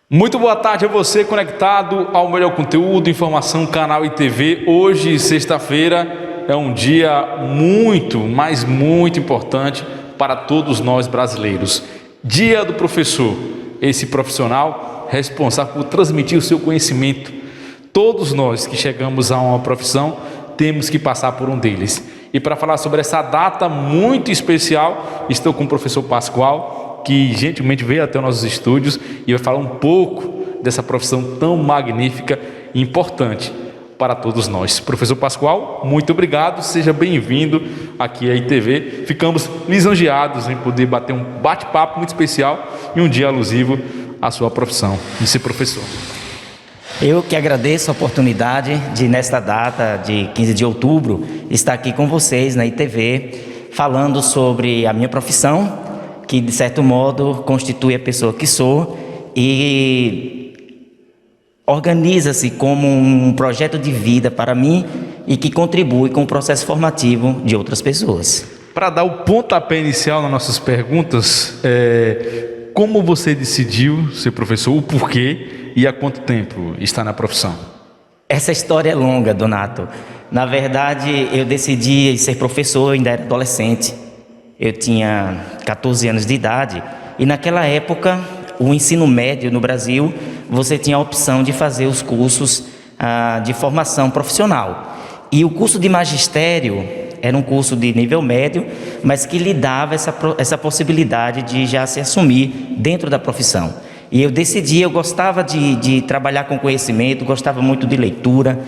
Muito boa tarde a você conectado ao melhor conteúdo, informação, canal e TV. Hoje, sexta-feira, é um dia muito, mas muito importante para todos nós brasileiros. Dia do professor, esse profissional responsável por transmitir o seu conhecimento. Todos nós que chegamos a uma profissão temos que passar por um deles. E para falar sobre essa data muito especial, estou com o professor Pascoal, que gentilmente veio até os nossos estúdios e vai falar um pouco dessa profissão tão magnífica e importante para todos nós. Professor Pascoal, muito obrigado, seja bem-vindo aqui à ITV. Ficamos lisonjeados em poder bater um bate-papo muito especial e um dia alusivo à sua profissão de ser professor. Eu que agradeço a oportunidade de, nesta data de 15 de outubro, estar aqui com vocês na ITV, falando sobre a minha profissão, que de certo modo constitui a pessoa que sou e organiza-se como um projeto de vida para mim e que contribui com o processo formativo de outras pessoas. Para dar o pontapé inicial nas nossas perguntas, como você decidiu ser professor, o porquê e há quanto tempo está na profissão? Essa história é longa, Donato. Na verdade, eu decidi ser professor, eu ainda era adolescente. Eu tinha 14 anos de idade e naquela época, o ensino médio no Brasil, você tinha a opção de fazer os cursos de formação profissional. E o curso de magistério era um curso de nível médio, mas que lhe dava essa possibilidade de já se assumir dentro da profissão. E eu decidi, eu gostava de trabalhar com conhecimento, gostava muito de leitura,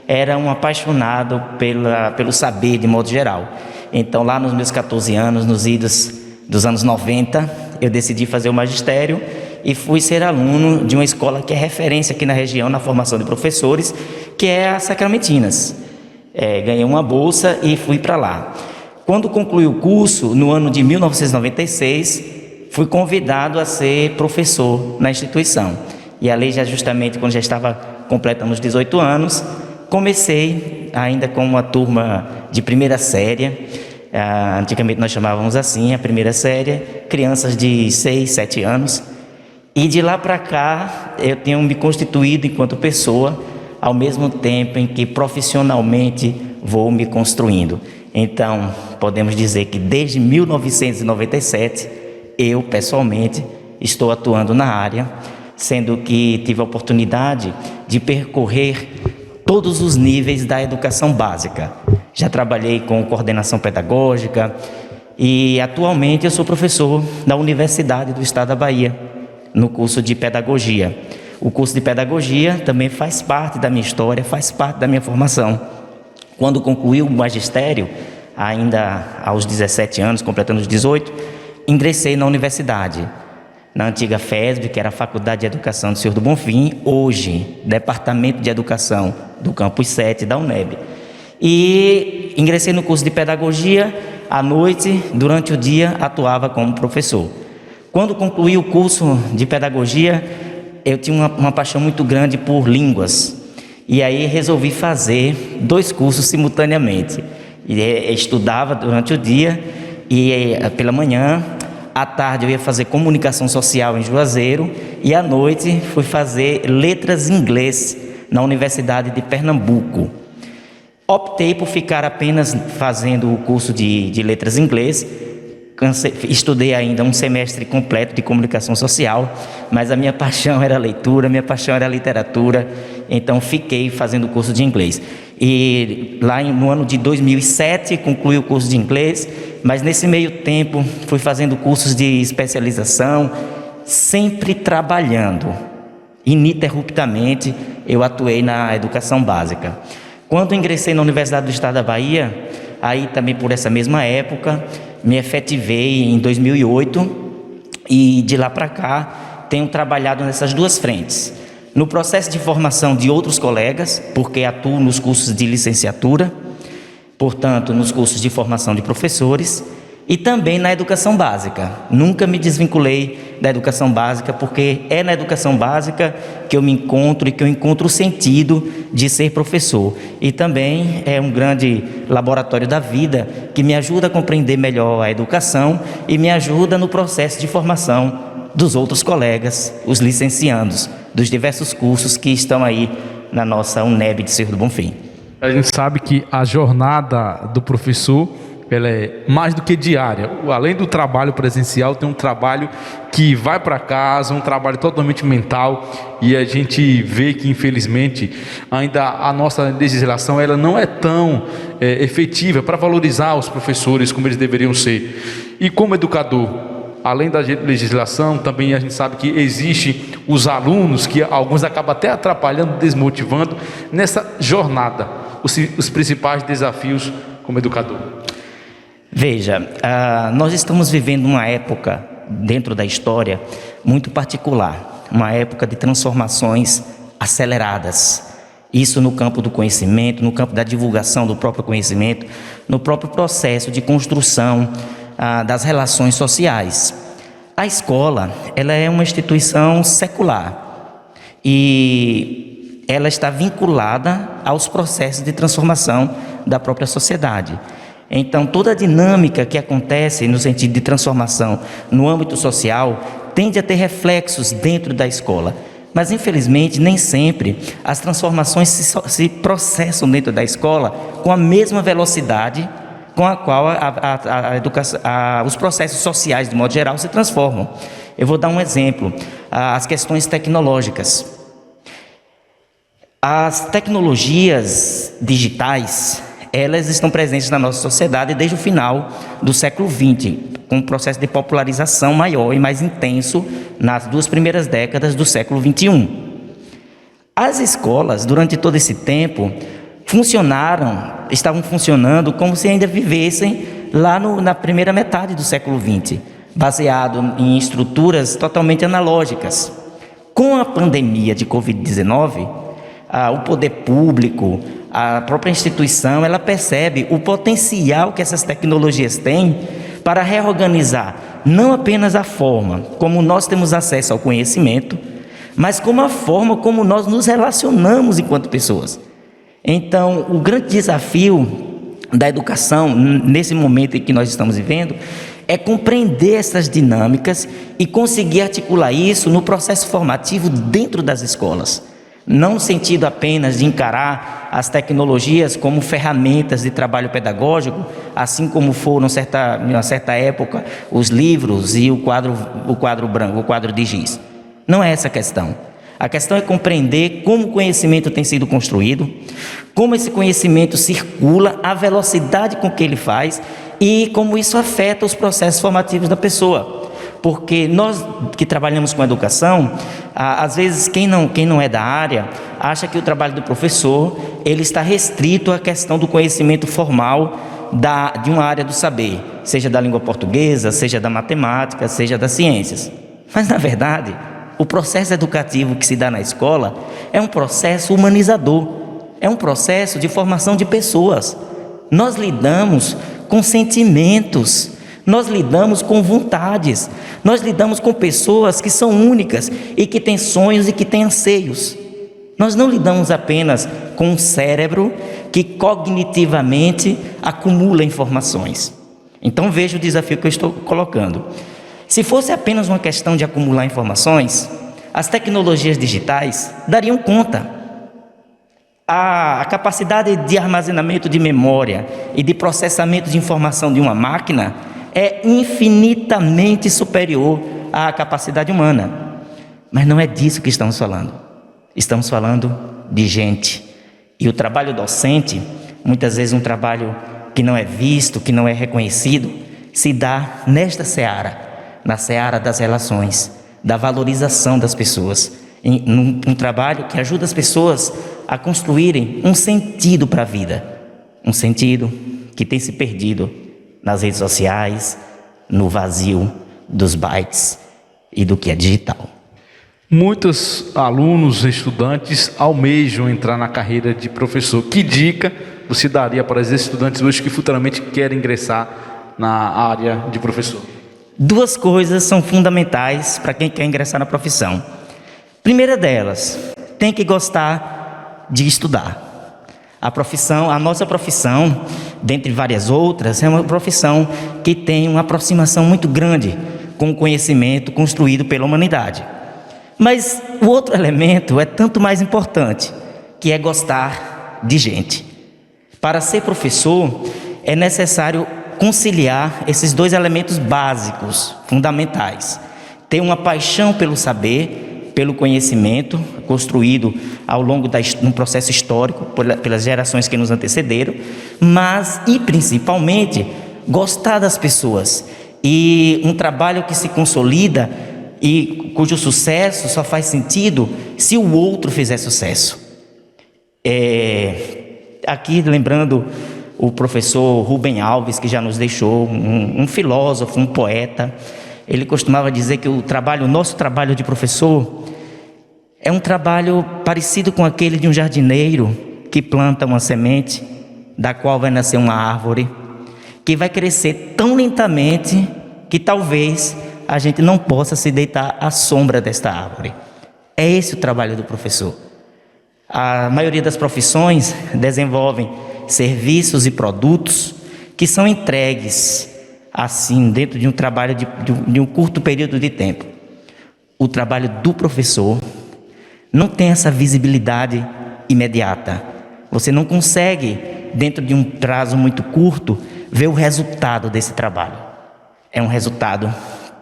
era um apaixonado pelo saber de modo geral. Então, lá nos meus 14 anos, nos idos dos anos 90, eu decidi fazer o magistério e fui ser aluno de uma escola que é referência aqui na região, na formação de professores, que é a Sacramentinas. Ganhei uma bolsa e fui para lá. Quando concluí o curso, no ano de 1996, fui convidado a ser professor na instituição. E ali, já justamente quando já estava completando os 18 anos, comecei ainda com uma turma de primeira série, antigamente nós chamávamos assim, a primeira série, crianças de 6, 7 anos. E de lá para cá, eu tenho me constituído enquanto pessoa, ao mesmo tempo em que profissionalmente vou me construindo. Então, podemos dizer que desde 1997, eu pessoalmente estou atuando na área, sendo que tive a oportunidade de percorrer todos os níveis da educação básica. Já trabalhei com coordenação pedagógica e atualmente eu sou professor da Universidade do Estado da Bahia, no curso de pedagogia. O curso de pedagogia também faz parte da minha história, faz parte da minha formação. Quando concluí o magistério, ainda aos 17 anos, completando os 18, ingressei na universidade, na antiga FESB, que era a Faculdade de Educação do Senhor do Bonfim, hoje Departamento de Educação do Campus 7 da UNEB. E ingressei no curso de pedagogia, à noite, durante o dia, atuava como professor. Quando concluí o curso de pedagogia, eu tinha uma paixão muito grande por línguas. E aí resolvi fazer 2 cursos simultaneamente. Estudava durante o dia e pela manhã, à tarde eu ia fazer comunicação social em Juazeiro e à noite fui fazer letras em inglês na Universidade de Pernambuco. Optei por ficar apenas fazendo o curso de letras em inglês. Estudei ainda um semestre completo de comunicação social, mas a minha paixão era a leitura, minha paixão era a literatura, então fiquei fazendo o curso de inglês. E lá no ano de 2007 concluí o curso de inglês, mas nesse meio tempo fui fazendo cursos de especialização, sempre trabalhando. Ininterruptamente eu atuei na educação básica. Quando ingressei na Universidade do Estado da Bahia, aí também por essa mesma época, me efetivei em 2008 e de lá para cá tenho trabalhado nessas 2 frentes. No processo de formação de outros colegas, porque atuo nos cursos de licenciatura, portanto, nos cursos de formação de professores e também na educação básica. Nunca me desvinculei da educação básica, porque é na educação básica que eu me encontro e que eu encontro o sentido de ser professor. E também é um grande laboratório da vida que me ajuda a compreender melhor a educação e me ajuda no processo de formação dos outros colegas, os licenciandos, dos diversos cursos que estão aí na nossa UNEB de Cerro do Bonfim. A gente sabe que a jornada do professor, ela é mais do que diária. Além do trabalho presencial, tem um trabalho que vai para casa, um trabalho totalmente mental, e a gente vê que, infelizmente, ainda a nossa legislação ela não é tão efetiva para valorizar os professores como eles deveriam ser. E como educador, além da legislação, também a gente sabe que existem os alunos, que alguns acabam até atrapalhando, desmotivando nessa jornada, os principais desafios como educador. Veja, nós estamos vivendo uma época dentro da história muito particular, uma época de transformações aceleradas. Isso no campo do conhecimento, no campo da divulgação do próprio conhecimento, no próprio processo de construção das relações sociais. A escola, ela é uma instituição secular e ela está vinculada aos processos de transformação da própria sociedade. Então, toda a dinâmica que acontece no sentido de transformação no âmbito social tende a ter reflexos dentro da escola. Mas, infelizmente, nem sempre as transformações se processam dentro da escola com a mesma velocidade com a qual os processos sociais, de modo geral, se transformam. Eu vou dar um exemplo, as questões tecnológicas. As tecnologias digitais, elas estão presentes na nossa sociedade desde o final do século XX, com um processo de popularização maior e mais intenso nas 2 primeiras décadas do século XXI. As escolas, durante todo esse tempo, estavam funcionando como se ainda vivessem lá na primeira metade do século XX, baseado em estruturas totalmente analógicas. Com a pandemia de Covid-19, o poder público, a própria instituição, ela percebe o potencial que essas tecnologias têm para reorganizar não apenas a forma como nós temos acesso ao conhecimento, mas como a forma como nós nos relacionamos enquanto pessoas. Então, o grande desafio da educação, nesse momento em que nós estamos vivendo, é compreender essas dinâmicas e conseguir articular isso no processo formativo dentro das escolas. Não no sentido apenas de encarar as tecnologias como ferramentas de trabalho pedagógico, assim como foram, em uma certa época, os livros e o quadro branco, o quadro de giz. Não é essa a questão. A questão é compreender como o conhecimento tem sido construído, como esse conhecimento circula, a velocidade com que ele faz e como isso afeta os processos formativos da pessoa. Porque nós que trabalhamos com educação, às vezes quem não é da área, acha que o trabalho do professor ele está restrito à questão do conhecimento formal de uma área do saber, seja da língua portuguesa, seja da matemática, seja das ciências. Mas, na verdade, o processo educativo que se dá na escola é um processo humanizador, é um processo de formação de pessoas. Nós lidamos com sentimentos, nós lidamos com vontades, nós lidamos com pessoas que são únicas e que têm sonhos e que têm anseios. Nós não lidamos apenas com um cérebro que cognitivamente acumula informações. Então veja o desafio que eu estou colocando. Se fosse apenas uma questão de acumular informações, as tecnologias digitais dariam conta. A capacidade de armazenamento de memória e de processamento de informação de uma máquina é infinitamente superior à capacidade humana. Mas não é disso que estamos falando. Estamos falando de gente. E o trabalho docente, muitas vezes um trabalho que não é visto, que não é reconhecido, se dá nesta seara, na seara das relações, da valorização das pessoas, um trabalho que ajuda as pessoas a construírem um sentido para a vida, um sentido que tem se perdido nas redes sociais, no vazio dos bytes e do que é digital. Muitos alunos, estudantes almejam entrar na carreira de professor. Que dica você daria para esses estudantes hoje que futuramente querem ingressar na área de professor? 2 coisas são fundamentais para quem quer ingressar na profissão. Primeira delas, tem que gostar de estudar. A nossa profissão, dentre várias outras, é uma profissão que tem uma aproximação muito grande com o conhecimento construído pela humanidade. Mas o outro elemento é tanto mais importante, que é gostar de gente. Para ser professor, é necessário conciliar esses dois elementos básicos, fundamentais. Ter uma paixão pelo saber, pelo conhecimento construído ao longo de um processo histórico, pelas gerações que nos antecederam, mas, e principalmente, gostar das pessoas. E um trabalho que se consolida e cujo sucesso só faz sentido se o outro fizer sucesso. Aqui lembrando o professor Rubem Alves, que já nos deixou, um filósofo, um poeta, ele costumava dizer que o nosso trabalho de professor é um trabalho parecido com aquele de um jardineiro que planta uma semente, da qual vai nascer uma árvore, que vai crescer tão lentamente que talvez a gente não possa se deitar à sombra desta árvore. É esse o trabalho do professor. A maioria das profissões desenvolvem serviços e produtos que são entregues assim dentro de um trabalho de um curto período de tempo. O trabalho do professor não tem essa visibilidade imediata. Você não consegue, dentro de um prazo muito curto, ver o resultado desse trabalho. É um resultado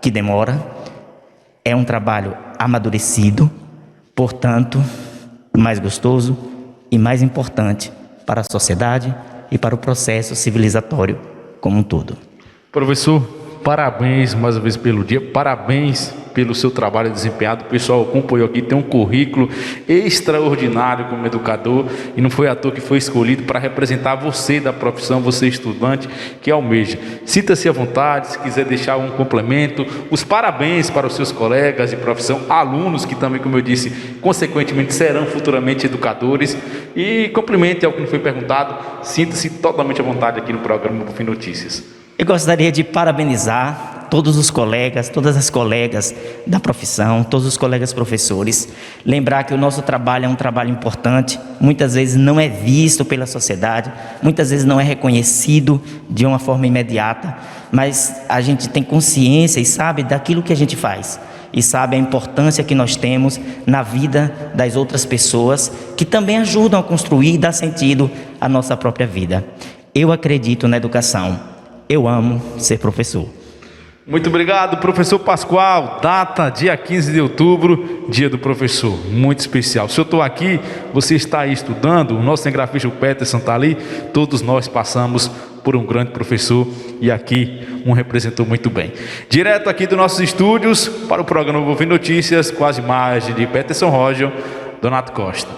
que demora, é um trabalho amadurecido, portanto, mais gostoso e mais importante para a sociedade e para o processo civilizatório como um todo. Professor, parabéns mais uma vez pelo dia, parabéns pelo seu trabalho desempenhado. O pessoal acompanhou aqui, tem um currículo extraordinário como educador e não foi à toa que foi escolhido para representar você da profissão, você estudante que almeja. Sinta-se à vontade, se quiser deixar um complemento, os parabéns para os seus colegas de profissão, alunos que também, como eu disse, consequentemente serão futuramente educadores, e complemente ao que lhe foi perguntado. Sinta-se totalmente à vontade aqui no programa Bonfim Notícias. Eu gostaria de parabenizar todos os colegas, todas as colegas da profissão, todos os colegas professores. Lembrar que o nosso trabalho é um trabalho importante, muitas vezes não é visto pela sociedade, muitas vezes não é reconhecido de uma forma imediata, mas a gente tem consciência e sabe daquilo que a gente faz. E sabe a importância que nós temos na vida das outras pessoas, que também ajudam a construir e dar sentido à nossa própria vida. Eu acredito na educação. Eu amo ser professor. Muito obrigado, professor Pascoal. Data, dia 15 de outubro, dia do professor, muito especial. Se eu estou aqui, você está aí estudando, o nosso cinegrafista, o Peterson, está ali. Todos nós passamos por um grande professor e aqui um representou muito bem. Direto aqui dos nossos estúdios, para o programa Bonfim Notícias, com as imagens de Peterson Roger, Donato Costa.